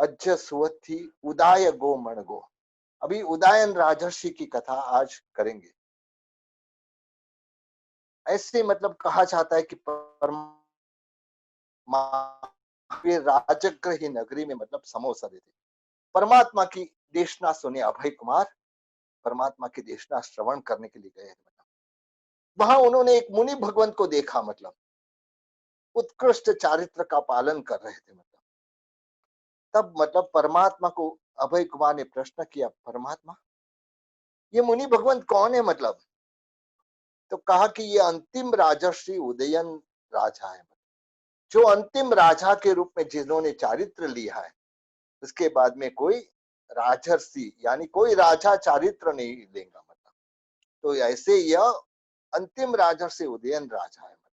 अज्ज सुवत थी उदाय गो मण गो। अभी उदायन राजर्षि की कथा आज करेंगे। ऐसे मतलब कहा जाता है कि राजगृह ही नगरी में मतलब समोसा देते। परमात्मा की देशना सुने अभय कुमार परमात्मा की देशना श्रवण करने के लिए गए। मतलब वहां उन्होंने एक मुनि भगवंत को देखा, मतलब उत्कृष्ट चारित्र का पालन कर रहे थे। मतलब तब मतलब परमात्मा को अभय कुमार ने प्रश्न किया, परमात्मा ये मुनि भगवंत कौन है? मतलब तो कहा कि ये अंतिम राजर्षि उदयन राजा है, जो अंतिम राजा के रूप में जिन्होंने चारित्र लिया है। उसके बाद में कोई राजर्षि यानी कोई राजा चारित्र नहीं लेगा। मतलब तो ऐसे यह अंतिम राजर्षि उदयन राजा है। मतलब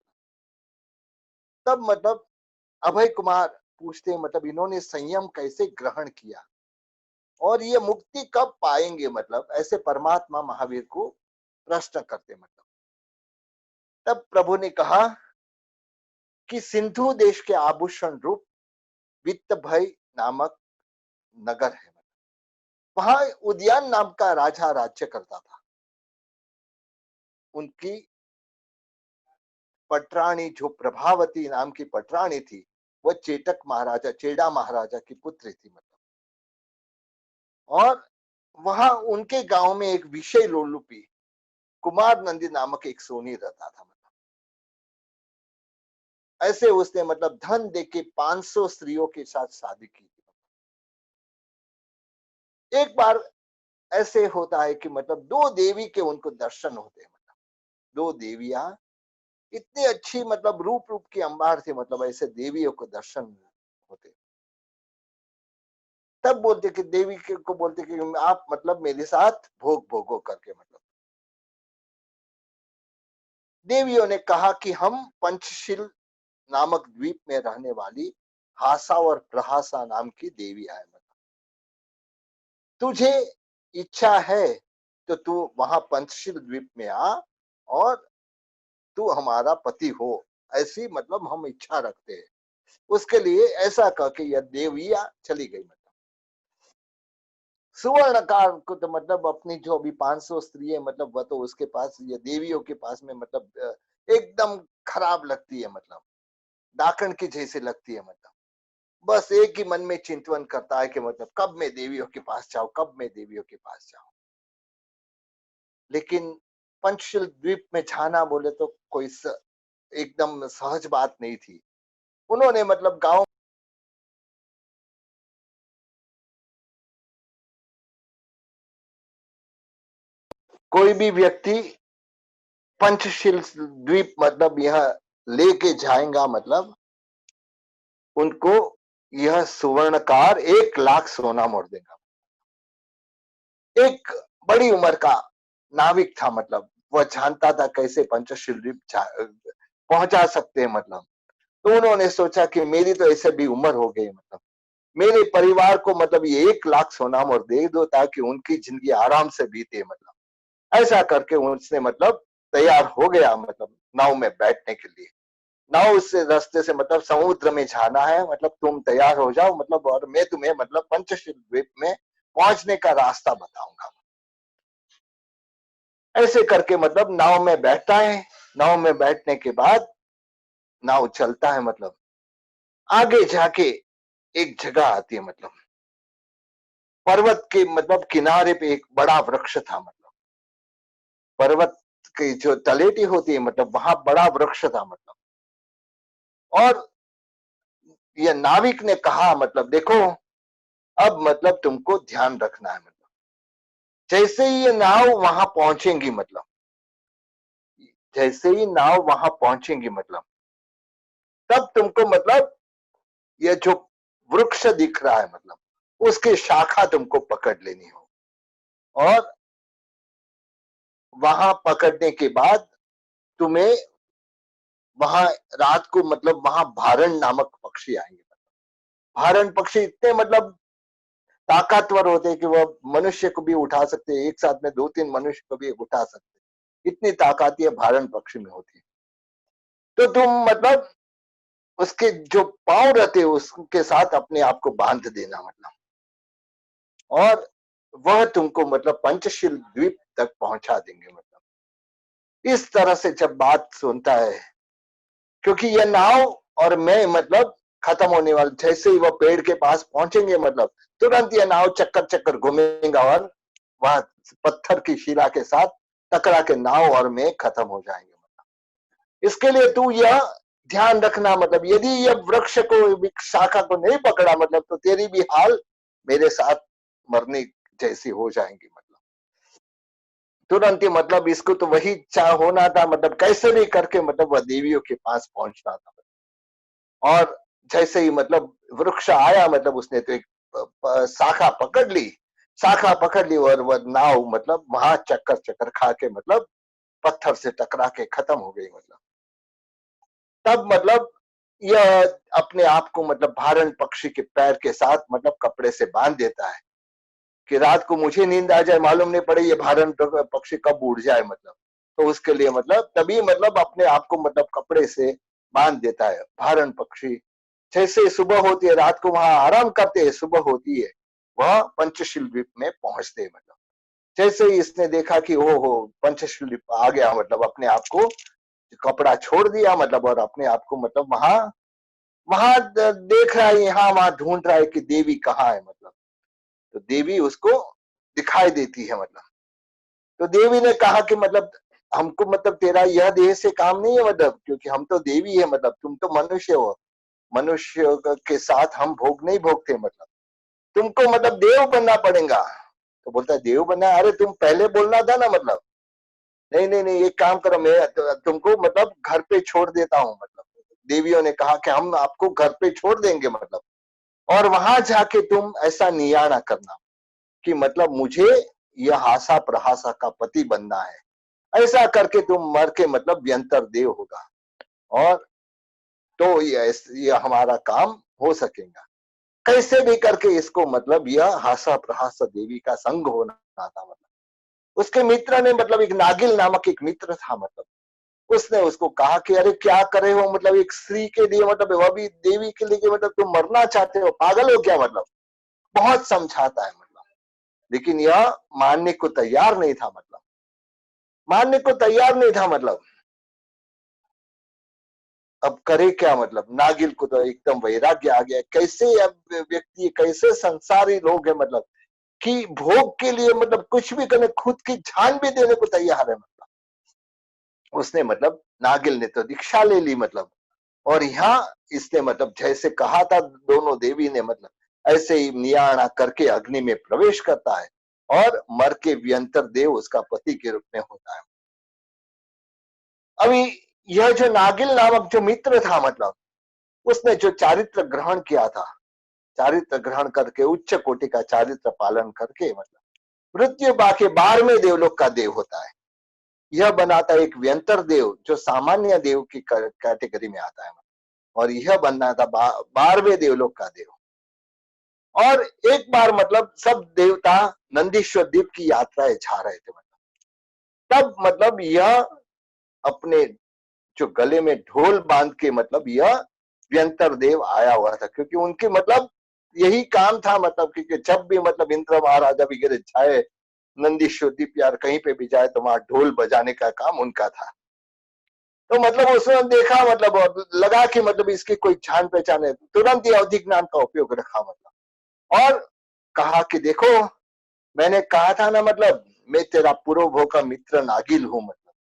तब मतलब अभय कुमार पूछते हैं, मतलब इन्होंने संयम कैसे ग्रहण किया और ये मुक्ति कब पाएंगे? मतलब ऐसे परमात्मा महावीर को प्रश्न करते। मतलब तब प्रभु ने कहा कि सिंधु देश के आभूषण रूप वित्त भय नामक नगर है। वहां उद्यान नाम का राजा राज्य करता था। उनकी पटरानी जो प्रभावती नाम की पटरानी थी, वह चेटक महाराजा चेड़ा महाराजा की पुत्री थी। मतलब और वहां उनके गांव में एक विषय लोलुपी कुमार नंदी नामक एक सोनी रहता था। मतलब ऐसे उसने मतलब धन देके 500 स्त्रियों के साथ शादी की थी। एक बार ऐसे होता है कि मतलब दो देवी के उनको दर्शन होते हैं। मतलब दो देवियां इतनी अच्छी मतलब रूप की अंबार थी। मतलब ऐसे देवियों को दर्शन होते। तब बोलते कि देवी को बोलते कि आप मतलब मेरे साथ भोग भोगो करके। मतलब देवियों ने कहा कि हम पंचशील नामक द्वीप में रहने वाली हासा और प्रहासा नाम की देवी है। मतलब तुझे इच्छा है तो तू वहां पंचशील द्वीप में आ और तू हमारा पति हो, ऐसी मतलब हम इच्छा रखते हैं। उसके लिए ऐसा कह के यह देविया चली गई। मतलब सुवर्णकार को तो मतलब अपनी जो अभी 500 स्त्री है, मतलब वह तो उसके पास ये देवियों के पास में मतलब एकदम खराब लगती है। मतलब डाकण की जैसे लगती है। मतलब बस एक ही मन में चिंतन करता है कि मतलब कब मैं देवियों के पास जाऊं, कब मैं देवियों के पास जाऊं। लेकिन पंचशील द्वीप में जाना बोले तो कोई एकदम सहज बात नहीं थी। उन्होंने मतलब गांव कोई भी व्यक्ति पंचशील द्वीप मतलब यह लेके जाएगा, मतलब उनको यह सुवर्णकार 1 लाख सोना मोड़ देगा। एक बड़ी उम्र का नाविक था। मतलब वह जानता था कैसे पंचशील द्वीप पहुंचा सकते हैं। मतलब तो उन्होंने सोचा कि मेरी तो ऐसे भी उम्र हो गई, मतलब मेरे परिवार को मतलब ये 1 लाख सोना मोड़ दे दो ताकि उनकी जिंदगी आराम से बीते। मतलब ऐसा करके उसने मतलब तैयार हो गया, मतलब नाव में बैठने के लिए। नाव से रास्ते से मतलब समुद्र में जाना है, मतलब तुम तैयार हो जाओ, मतलब और मैं तुम्हें मतलब पंचशील द्वीप में पहुंचने का रास्ता बताऊंगा। ऐसे करके मतलब नाव में बैठता है। नाव में बैठने के बाद नाव चलता है। मतलब आगे जाके एक जगह आती है। मतलब पर्वत के मतलब किनारे पे एक बड़ा वृक्ष था। मतलब पर्वत की जो तलेटी होती है, मतलब वहां बड़ा वृक्ष था। मतलब और ये नाविक ने कहा, मतलब देखो अब मतलब तुमको ध्यान रखना है। मतलब जैसे ही ये नाव वहां पहुंचेंगी, मतलब जैसे ही नाव वहां पहुंचेंगी, मतलब तब तुमको मतलब ये जो वृक्ष दिख रहा है, मतलब उसकी शाखा तुमको पकड़ लेनी हो। और वहां पकड़ने के बाद तुम्हें वहां रात को मतलब वहां भारण नामक पक्षी आएंगे। भारण पक्षी इतने मतलब ताकतवर होते हैं कि वह मनुष्य को भी उठा सकते हैं, एक साथ में 2-3 मनुष्य को भी उठा सकते हैं। इतनी ताकत ये भारण पक्षी में होती है। तो तुम मतलब उसके जो पांव रहते उसके साथ अपने आप को बांध देना मतलब, और वह तुमको मतलब पंचशील द्वीप तक पहुंचा देंगे मतलब। इस तरह से जब बात सुनता है, क्योंकि यह नाव और मैं मतलब खत्म होने वाला, जैसे ही वह पेड़ के पास पहुंचेंगे मतलब तुरंत यह नाव चक्कर चक्कर घूमेगा और वह पत्थर की शिला के साथ टकरा के नाव और मैं खत्म हो जाएंगे मतलब। इसके लिए तू यह ध्यान रखना मतलब, यदि यह वृक्ष को शाखा को नहीं पकड़ा मतलब तो तेरी भी हाल मेरे साथ मरने जैसी हो जाएंगी मतलब। तुरंत ही मतलब इसको तो वही चाह होना था मतलब, कैसे भी करके मतलब वह देवियों के पास पहुंचना था। और जैसे ही मतलब वृक्ष आया मतलब उसने तो एक शाखा पकड़ ली, शाखा पकड़ ली और वह नाव मतलब वहां चक्कर चक्कर खा के मतलब पत्थर से टकरा के खत्म हो गई मतलब। तब मतलब यह अपने आप को मतलब भारण पक्षी के पैर के साथ मतलब कपड़े से बांध देता है कि रात को मुझे नींद आ जाए, मालूम नहीं पड़े ये भारण पक्षी कब उड़ जाए मतलब। तो उसके लिए मतलब तभी मतलब अपने आप को मतलब कपड़े से बांध देता है भारण पक्षी। जैसे सुबह होती है, रात को वहां आराम करते हैं, सुबह होती है वह पंचशील द्वीप में पहुंचते हैं मतलब। जैसे ही इसने देखा कि ओ हो पंचशील द्वीप आ गया मतलब, अपने आप को कपड़ा छोड़ दिया मतलब, और अपने आप को मतलब वहां वहां देख रहा है, यहाँ वहां ढूंढ रहा है कि देवी कहाँ है मतलब। तो देवी उसको दिखाई देती है मतलब। तो देवी ने कहा कि मतलब हमको मतलब तेरा यह देह से काम नहीं है मतलब, क्योंकि हम तो देवी है मतलब, तुम तो मनुष्य हो, मनुष्य के साथ हम भोग नहीं भोगते मतलब, तुमको मतलब देव बनना पड़ेगा। तो बोलता है देव बनना, अरे तुम पहले बोलना था ना मतलब। नहीं नहीं नहीं, एक काम करो, मैं तुमको मतलब घर पे छोड़ देता हूँ मतलब। देवियों ने कहा कि हम आपको घर पे छोड़ देंगे मतलब, और वहां जाके तुम ऐसा नियाना करना कि मतलब मुझे यह हासा प्रहासा का पति बनना है। ऐसा करके तुम मर के मतलब व्यंतर देव होगा, और तो ये हमारा काम हो सकेगा। कैसे भी करके इसको मतलब यह हासा प्रहासा देवी का संग होना था मतलब। उसके मित्र ने मतलब एक नागिल नामक एक मित्र था मतलब, उसने उसको कहा कि अरे क्या करे हो मतलब, एक स्त्री के लिए मतलब वह भी देवी के लिए मतलब तुम मरना चाहते हो, पागल हो क्या मतलब। बहुत समझाता है मतलब, लेकिन यह मानने को तैयार नहीं था मतलब, मानने को तैयार नहीं था मतलब। अब करे क्या मतलब, नागिल को तो एकदम वैराग्य आ गया, कैसे अब व्यक्ति कैसे संसारी लोग है मतलब, कि भोग के लिए मतलब कुछ भी करने, खुद की जान भी देने को तैयार है मतलब। उसने मतलब नागिल ने तो दीक्षा ले ली मतलब, और यहाँ इसने मतलब जैसे कहा था दोनों देवी ने मतलब, ऐसे ही नियाणा करके अग्नि में प्रवेश करता है और मर के व्यंतर देव उसका पति के रूप में होता है। अभी यह जो नागिल नामक जो मित्र था मतलब, उसने जो चारित्र ग्रहण किया था, चारित्र ग्रहण करके उच्च कोटि का चारित्र पालन करके मतलब मृत्यु बाके 12वें देवलोक का देव होता है। यह बनाता है एक व्यंतर देव जो सामान्य देव की कैटेगरी में आता है, और यह बनना था 12वें देवलोक का देव। और एक बार मतलब सब देवता नंदीश्वर द्वीप की यात्राएं जा रहे थे मतलब, तब मतलब यह अपने जो गले में ढोल बांध के मतलब यह व्यंतर देव आया हुआ था, क्योंकि उनके मतलब यही काम था मतलब, क्योंकि जब भी मतलब इंद्र महाराजा वगैरह जाए नंदीश्वर द्वीप यार कहीं पे भी जाए तो वहां ढोल बजाने का काम उनका था। तो मतलब उसने देखा मतलब, और लगा कि मतलब इसकी कोई जान पहचान है, तुरंत ही अवधिक नाम का उपयोग रखा मतलब, और कहा कि देखो मैंने कहा था ना मतलब, मैं तेरा पूर्व का मित्र नागिल हूं मतलब,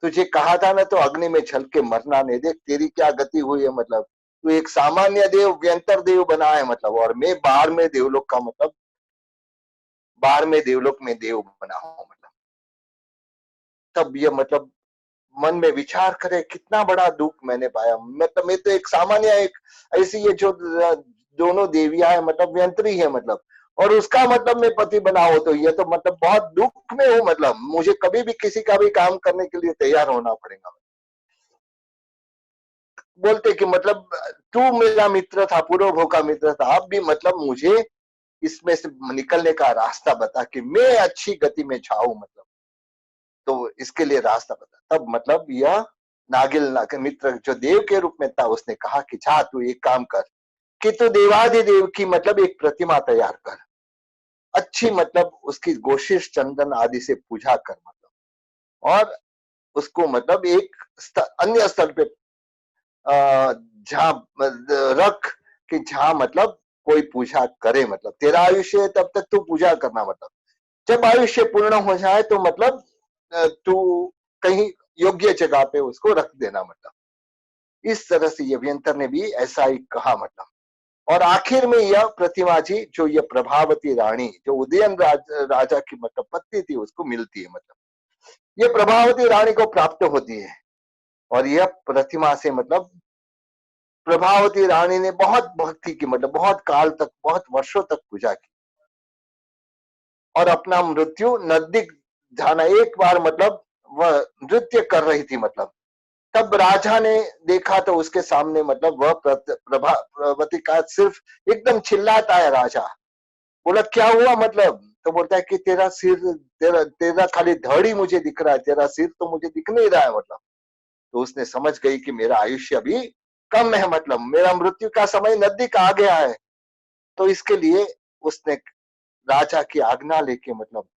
तुझे कहा था ना तो अग्नि में छल के मरना नहीं, देख तेरी क्या गति हुई है मतलब। तू एक सामान्य देव व्यंतर देव बना है मतलब, और मैं 12वें देवलोक का मतलब 12वें देवलोक में देव बना हूं मतलब। तब ये मतलब मन में विचार करे कितना बड़ा दुख मैंने पाया मतलब, मैं तो एक सामान्य एक ऐसी ये जो दोनों देवियां है मतलब व्यंतरी है मतलब, और उसका मतलब मैं पति बना हो, तो ये तो मतलब बहुत दुख में हूं मतलब, मुझे कभी भी किसी का भी काम करने के लिए तैयार होना पड़ेगा। बोलते कि मतलब तू मेरा मित्र था, पूर्व का मित्र था, अब भी मतलब मुझे इसमें से निकलने का रास्ता बता कि मैं अच्छी गति में जाऊं मतलब, तो इसके लिए रास्ता बता। तब मतलब यह मित्र जो देव के रूप में था, उसने कहा कि जा तू एक काम कर कि तू देवाधिदेव की मतलब एक प्रतिमा तैयार कर, अच्छी मतलब उसकी गोशिश चंदन आदि से पूजा कर मतलब, और उसको मतलब एक अन्य स्थल पे जहां रख कि जहां मतलब कोई पूजा करे, मतलब तेरा आयुष्य है तब तक तू पूजा करना, मतलब जब आयुष्य पूर्ण हो जाए तो मतलब तू कहीं योग्य जगह पे उसको रख देना, मतलब इस तरह से यभियंतर ने भी ऐसा ही कहा मतलब। और आखिर में यह प्रतिमा जी जो ये प्रभावती रानी जो उदयन राजा की मतलब पत्नी थी उसको मिलती है, मतलब ये प्रभावती रानी को प्राप्त होती है। और यह प्रतिमा से मतलब प्रभावती रानी ने बहुत भक्ति की, मतलब बहुत काल तक, बहुत वर्षों तक पूजा की और अपना मृत्यु नजदीक जाना, एक बार मतलब वह नृत्य कर रही थी, मतलब तब राजा ने देखा तो उसके सामने मतलब वह प्रभावती का सिर्फ एकदम चिल्लाता है राजा। बोला क्या हुआ मतलब, तो बोलता है कि तेरा सिर, तेरा तेरा खाली धड़ ही मुझे दिख रहा है, तेरा सिर तो मुझे दिख नहीं रहा है, मतलब तो उसने समझ गई कि मेरा आयुष्य अभी कम है, मतलब मेरा मृत्यु का समय नजदीक आ गया है। तो इसके लिए उसने राजा की आज्ञा लेके मतलब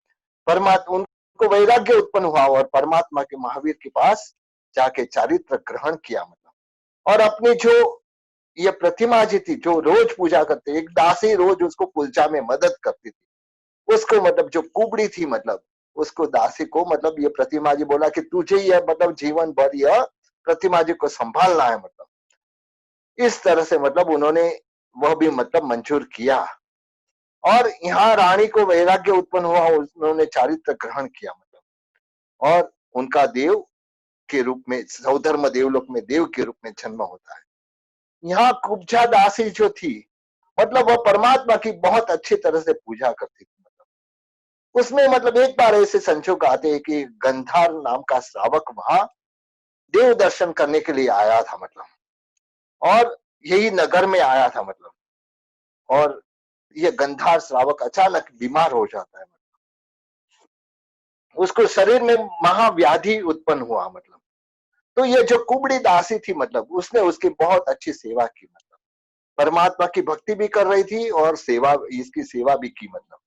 परमात्मा, उनको वैराग्य उत्पन्न हुआ और परमात्मा के महावीर के पास जाके चारित्र ग्रहण किया, मतलब और अपनी जो ये प्रतिमा जी थी जो रोज पूजा करते, एक दासी रोज उसको पूजा में मदद करती थी, उसको मतलब जो कुबड़ी थी मतलब उसको दासी को मतलब ये प्रतिमा जी बोला कि तुझे यह मतलब जीवन भर यह प्रतिमा जी को संभालना है, मतलब इस तरह से मतलब उन्होंने वह भी मतलब मंजूर किया। और यहाँ रानी को वैराग्य उत्पन्न हुआ, उन्होंने चारित्र ग्रहण किया, मतलब और उनका देव के रूप में सौधर्म देवलोक में देव के रूप में जन्म होता है। यहाँ कुब्जा दासी जो थी मतलब वह परमात्मा की बहुत अच्छी तरह से पूजा करती थी, मतलब उसमें मतलब एक बार ऐसे संजोग आते हैं कि गंधार नाम का श्रावक वहां देव दर्शन करने के लिए आया था, मतलब और यही नगर में आया था, मतलब और ये गंधार श्रावक अचानक बीमार हो जाता है, उसको शरीर में महाव्याधि उत्पन्न हुआ, मतलब तो ये जो कुबड़ी दासी थी मतलब उसने उसकी बहुत अच्छी सेवा की, मतलब परमात्मा की भक्ति भी कर रही थी और सेवा, इसकी सेवा भी की, मतलब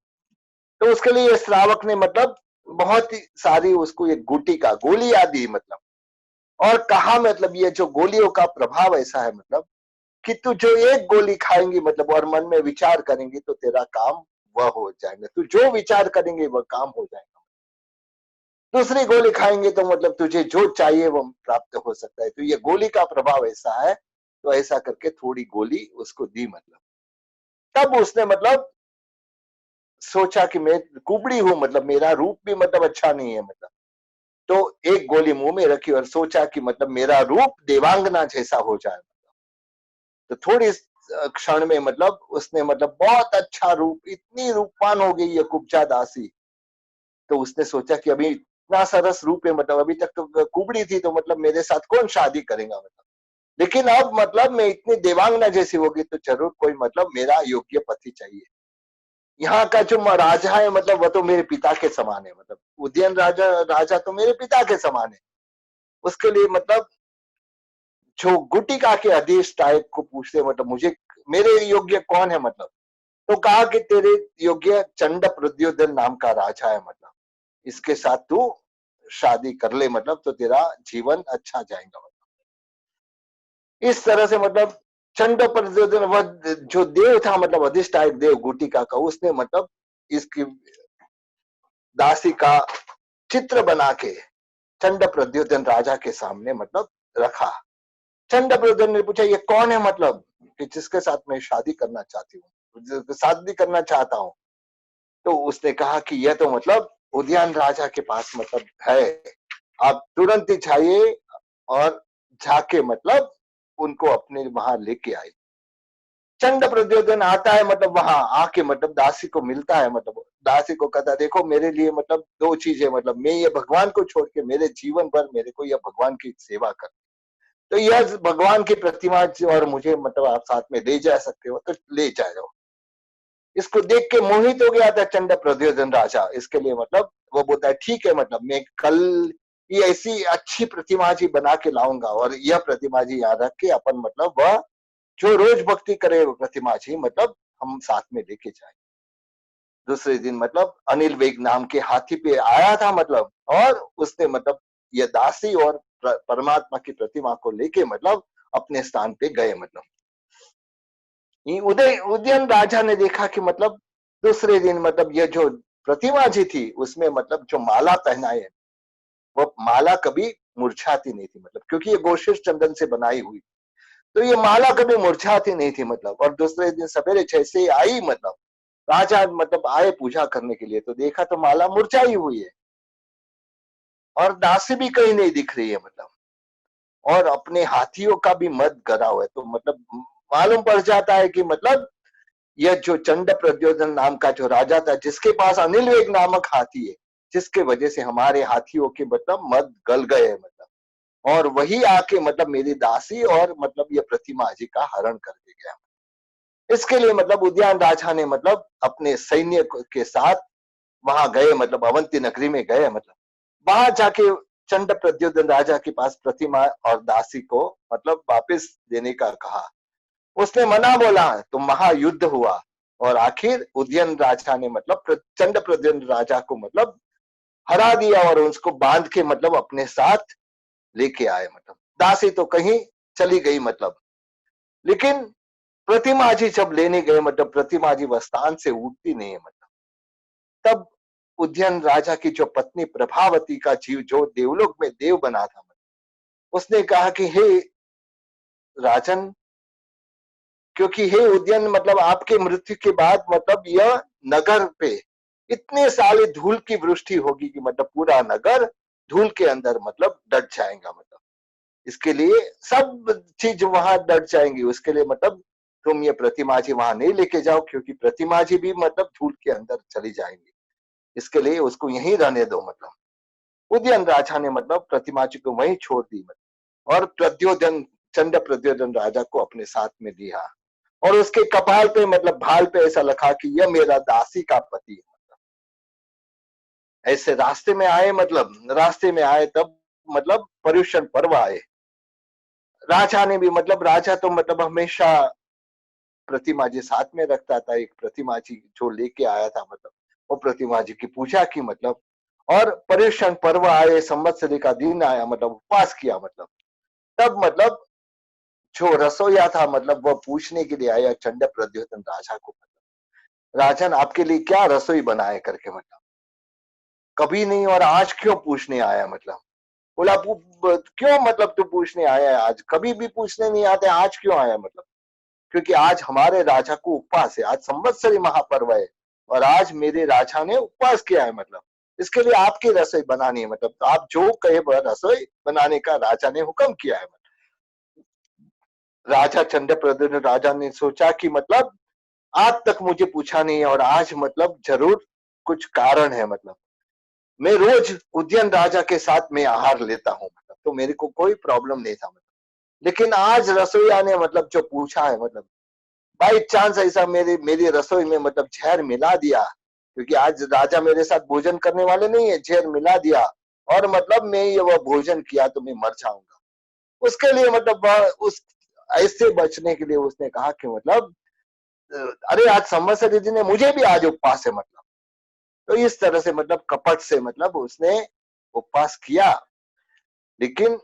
तो उसके लिए श्रावक ने मतलब बहुत ही सारी उसको एक गुटिका गोलियां दी, मतलब और कहा मतलब ये जो गोलियों का प्रभाव ऐसा है मतलब कि तू जो एक गोली खाएंगी मतलब और मन में विचार करेंगी तो तेरा काम वह हो जाएगा, तू जो विचार करेंगे वह काम हो जाएगा, दूसरी गोली खाएंगे तो मतलब तुझे जो चाहिए वो प्राप्त हो सकता है, तो ये गोली का प्रभाव ऐसा है, तो ऐसा करके थोड़ी गोली उसको दी, मतलब तब उसने मतलब सोचा कि मैं कुबड़ी हूं, मतलब मेरा रूप भी मतलब अच्छा नहीं है, मतलब तो एक गोली मुंह में रखी और सोचा कि मतलब मेरा रूप देवांगना जैसा हो जाए, तो थोड़ी क्षण में मतलब उसने मतलब बहुत अच्छा रूप, इतनी रूपवान हो गई ये कुब्जा दासी। तो उसने सोचा कि अभी इतना सरस रूप है, मतलब अभी तक तो कुबड़ी थी, तो मतलब मेरे साथ कौन शादी करेगा, मतलब लेकिन अब मतलब मैं इतनी देवांगना जैसी होगी तो जरूर कोई मतलब मेरा योग्य पति चाहिए। यहाँ का जो राजा है मतलब वह तो मेरे पिता के समान है, मतलब उदयन राजा राजा तो मेरे पिता के समान है। उसके लिए मतलब जो गुटिका के अधीश टाइप को पूछते मतलब मुझे मेरे योग्य कौन है, मतलब तो कहा कि तेरे योग्य चंड प्रद्योधन नाम का राजा है, मतलब इसके साथ तू शादी कर ले, मतलब तो तेरा जीवन अच्छा जाएगा, मतलब इस तरह से मतलब चंड प्रद्योधन वह जो देव था मतलब अधिष्ठायक देव गुटिका का, उसने मतलब इसकी दासी का चित्र बना के चंड प्रद्योधन राजा के सामने मतलब रखा। चंड प्रद्योधन ने पूछा ये कौन है, मतलब कि जिसके साथ मैं शादी करना चाहती हूँ, शादी करना चाहता हूँ। तो उसने कहा कि यह तो मतलब उद्यान राजा के पास मतलब है, आप तुरंत ही जाइए और जाके मतलब उनको अपने वहां लेके आए। चंड प्रद्योधन आता है मतलब वहां आके मतलब दासी को मिलता है, मतलब दासी को कहता है देखो मेरे लिए मतलब दो चीजें, मतलब मैं ये भगवान को छोड़ के मेरे जीवन भर मेरे को यह भगवान की सेवा कर, तो यह भगवान की प्रतिमा और मुझे मतलब आप साथ में ले जा सकते हो तो ले जाओ। इसको देख के मोहित हो गया था चंड प्रद्योधन राजा, इसके लिए मतलब वो बोलता है ठीक है, मतलब मैं कल ये ऐसी अच्छी प्रतिमा जी बना के लाऊंगा और यह प्रतिमा जी यहाँ रख के अपन मतलब वह जो रोज भक्ति करे वो प्रतिमा जी मतलब हम साथ में लेके जाए। दूसरे दिन मतलब अनिल वेग नाम के हाथी पे आया था मतलब, और उसने मतलब ये दासी और परमात्मा की प्रतिमा को लेके मतलब अपने स्थान पे गए मतलब। उदयन राजा ने देखा कि मतलब दूसरे दिन मतलब ये जो प्रतिमा जी थी उसमें मतलब जो माला पहनाए, वो माला कभी मुरझाती नहीं थी मतलब, क्योंकि ये गोशिश चंदन से बनाई हुई, तो ये माला कभी मुरझाती नहीं थी मतलब। और दूसरे दिन सवेरे जैसे ही आई मतलब राजा मतलब आए पूजा करने के लिए, तो देखा तो माला मुरझाई हुई है और दासी भी कहीं नहीं दिख रही है मतलब, और अपने हाथियों का भी मत गड़ा हुआ है। तो मतलब मालूम पड़ जाता है कि मतलब यह जो चंड प्रद्योधन नाम का जो राजा था, जिसके पास अनिल वेग नामक हाथी है, जिसके वजह से हमारे हाथियों के मतलब मत गल गए मतलब, और वही आके मतलब मेरी दासी और मतलब ये प्रतिमा जी का हरण करके गया। इसके लिए मतलब उद्यान राजा ने मतलब अपने सैन्य के साथ वहां गए मतलब अवंती नगरी में गए मतलब, वहां जाके चंड प्रद्योधन राजा के पास प्रतिमा और दासी को मतलब वापस देने का कहा। उसने मना बोला तो महायुद्ध हुआ, और आखिर उदयन राजा ने मतलब चंड प्रद्योधन राजा को मतलब हरा दिया और उसको बांध के मतलब अपने साथ लेके आए मतलब। दासी तो कहीं चली गई मतलब, लेकिन प्रतिमा जी जब लेने गए मतलब प्रतिमा जी वह स्थान से उठती नहीं है मतलब। तब उद्यन राजा की जो पत्नी प्रभावती का जीव जो देवलोक में देव बना था मतलब, उसने कहा कि हे राजन, क्योंकि हे उद्यन मतलब आपके मृत्यु के बाद मतलब यह नगर पे इतने साले धूल की वृष्टि होगी कि मतलब पूरा नगर धूल के अंदर मतलब डट जाएगा मतलब। इसके लिए सब चीज वहां डट जाएंगी, उसके लिए मतलब तुम ये प्रतिमा जी वहां नहीं लेके जाओ, क्योंकि प्रतिमा जी भी मतलब धूल के अंदर चली जाएंगी, इसके लिए उसको यहीं रहने दो मतलब। उदयन राजा ने मतलब प्रतिमा जी को वहीं छोड़ दी मतलब, और प्रद्योधन चंड प्रद्योधन राजा को अपने साथ में लिया, और उसके कपाल पे मतलब भाल पे ऐसा लिखा कि यह मेरा दासी का पति है मतलब। ऐसे रास्ते में आए मतलब, रास्ते में आए तब मतलब पर्युषण पर्व आए। राजा ने भी मतलब, राजा तो मतलब हमेशा प्रतिमा जी साथ में रखता था, एक प्रतिमा जी जो लेके आया था मतलब, वो प्रतिमा जी की पूजा की मतलब, और पर्युषण पर्व आए, संवत्सरी का दिन आया मतलब उपवास किया मतलब। तब मतलब जो रसोईया था मतलब वह पूछने के लिए आया चंड प्रद्योतन राजा को मतलब, राजन आपके लिए क्या रसोई बनाए करके मतलब, कभी नहीं और आज क्यों पूछने आया मतलब। बोला क्यों मतलब तू पूछने आया है आज, कभी भी पूछने नहीं आते, आज क्यों आया मतलब। क्योंकि आज हमारे राजा को उपवास है, आज संवत्सरी महापर्व है, और आज मेरे राजा ने उपवास किया है मतलब, इसके लिए आपकी रसोई बनानी है मतलब, तो आप जो कहे वह रसोई बनाने का राजा ने हुक्म किया है मतलब। राजा चंड प्रद्युम्न राजा ने सोचा कि मतलब आज तक मुझे पूछा नहीं है और आज मतलब जरूर कुछ कारण है मतलब, मैं रोज उद्यन राजा के साथ में आहार लेता हूँ मतलब, तो मेरे को कोई प्रॉब्लम नहीं था मतलब, लेकिन आज रसोईया ने मतलब जो पूछा है मतलब, बाई चांस ऐसा मेरी मेरी रसोई में मतलब जहर मिला दिया, क्योंकि आज राजा मेरे साथ भोजन करने वाले नहीं है, जहर मिला दिया और मतलब मैं ये वह भोजन किया तो मैं मर जाऊंगा। उसके लिए मतलब उस ऐसे बचने के लिए उसने कहा कि मतलब अरे आज संवत्सरी जी ने मुझे भी आज उपवास है मतलब, तो इस तरह से मतलब कपट से मतलब उसने उपवास किया। लेकिन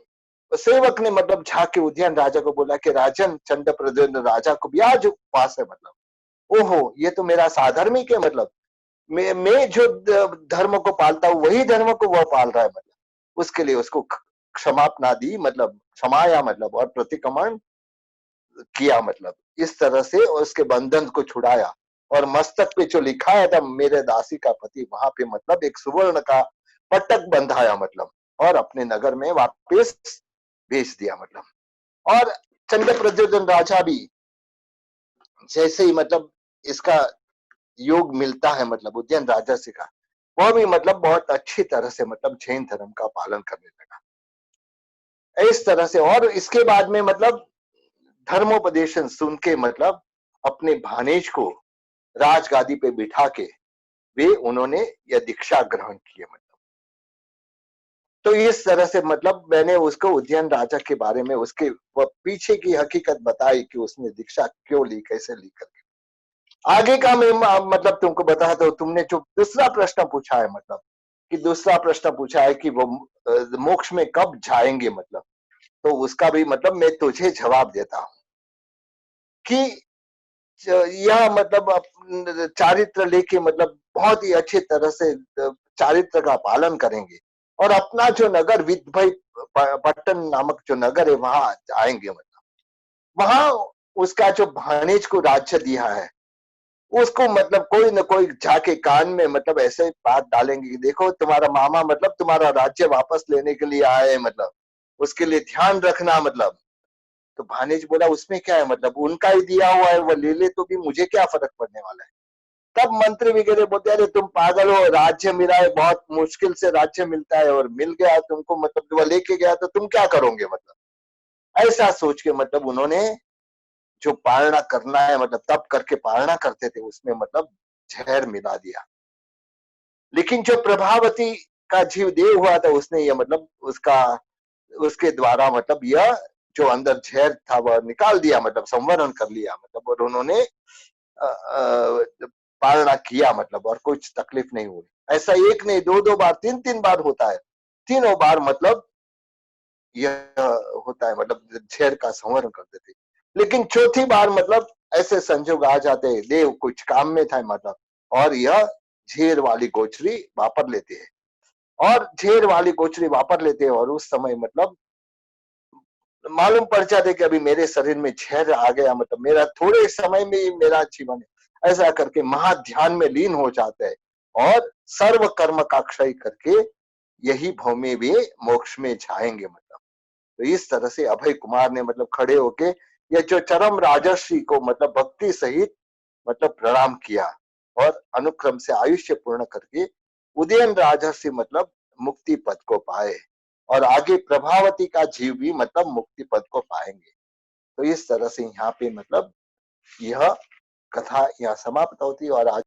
सेवक ने मतलब झाके उद्यान राजा को बोला कि राजन चंड प्रद्युम्न राजा को भी आज उपवास है मतलब। ओहो ये तो मेरा साधर्मिक है मतलब, मैं जो धर्म को पालता हूँ वही धर्म को वह पाल रहा है मतलब। उसके लिए उसको क्षमापना दी मतलब, क्षमाया मतलब, और प्रतिक्रमण किया मतलब, इस तरह से उसके बंधन को छुड़ाया, और मस्तक पे जो लिखा था मेरे दासी का पति, वहां पे मतलब एक सुवर्ण का पटक बंधाया मतलब, और अपने नगर में वापस भेज दिया मतलब। और चंद्र प्रद्योधन राजा भी जैसे ही मतलब इसका योग मिलता है मतलब उद्यन राजा से का, वह भी मतलब बहुत अच्छी तरह से मतलब जैन धर्म का पालन करने लगा इस तरह से। और इसके बाद में मतलब धर्मोपदेशन सुन के मतलब अपने भानेज को राजगादी पे बिठा के वे उन्होंने यह दीक्षा ग्रहण किए मतलब। तो इस तरह से मतलब मैंने उसको उज्जैन राजा के बारे में उसके पीछे की हकीकत बताई कि उसने दीक्षा क्यों ली, कैसे ली करके। आगे का मैं मतलब तुमको बता दो, तुमने जो दूसरा प्रश्न पूछा है मतलब कि दूसरा प्रश्न पूछा है कि वो मोक्ष में कब जाएंगे, मतलब तो उसका भी मतलब मैं तुझे जवाब देता हूँ कि यह मतलब चारित्र लेके मतलब बहुत ही अच्छे तरह से चारित्र का पालन करेंगे और अपना जो नगर विदभय पट्टन नामक जो नगर है वहां आएंगे, मतलब वहां उसका जो भाणेज को राज्य दिया है उसको मतलब कोई न कोई जाके कान में मतलब ऐसे बात डालेंगे कि देखो तुम्हारा मामा मतलब तुम्हारा राज्य वापस लेने के लिए आए हैं, मतलब उसके लिए ध्यान रखना। मतलब तो भानेज बोला उसमें क्या है, मतलब उनका ही दिया हुआ है, वो ले ले तो भी मुझे क्या फर्क पड़ने वाला है। तब मंत्री वगैरह बोलते अरे तुम पागल हो, राज्य मिला है, बहुत मुश्किल से राज्य मिलता है और मिल गया तुमको, मतलब वो लेके गया तो तुम क्या करोगे, मतलब ऐसा सोच के मतलब उन्होंने जो पालना करना है मतलब तब करके पालना करते थे उसमें मतलब जहर मिला दिया। लेकिन जो प्रभावती का जीव देव हुआ था उसने ये मतलब उसका उसके द्वारा मतलब यह जो अंदर जहर था वह निकाल दिया, मतलब संवरण कर लिया, मतलब और उन्होंने पालना किया, मतलब और कुछ तकलीफ नहीं हुई। ऐसा एक नहीं, दो दो बार, तीन तीन बार होता है, तीनों बार मतलब यह होता है, मतलब जहर का संवरण करते थे। लेकिन चौथी बार मतलब ऐसे संजोग आ जाते हैं, देव कुछ काम में था मतलब, और यह झेर वाली गोचरी वापर लेते हैं और झेर वाली गोचरी वापर लेते हैं और उस समय मतलब मालूम पड़ जाता है कि अभी मेरे शरीर में जहर आ गया, मतलब मेरा थोड़े समय में ही मेरा जीवन है। ऐसा करके महाध्यान में लीन हो जाते हैं और सर्व कर्म का क्षय करके यही भव में वे मोक्ष में जाएंगे, मतलब तो इस तरह से अभय कुमार ने मतलब खड़े होके ये जो चरम राजर्षि को मतलब भक्ति सहित मतलब प्रणाम किया और अनुक्रम से आयुष्य पूर्ण करके उदयन राजर्षि मतलब मुक्ति पद को पाए और आगे प्रभावती का जीव भी मतलब मुक्ति पद को पाएंगे। तो इस तरह से यहाँ पे मतलब यह कथा यहाँ समाप्त होती और आज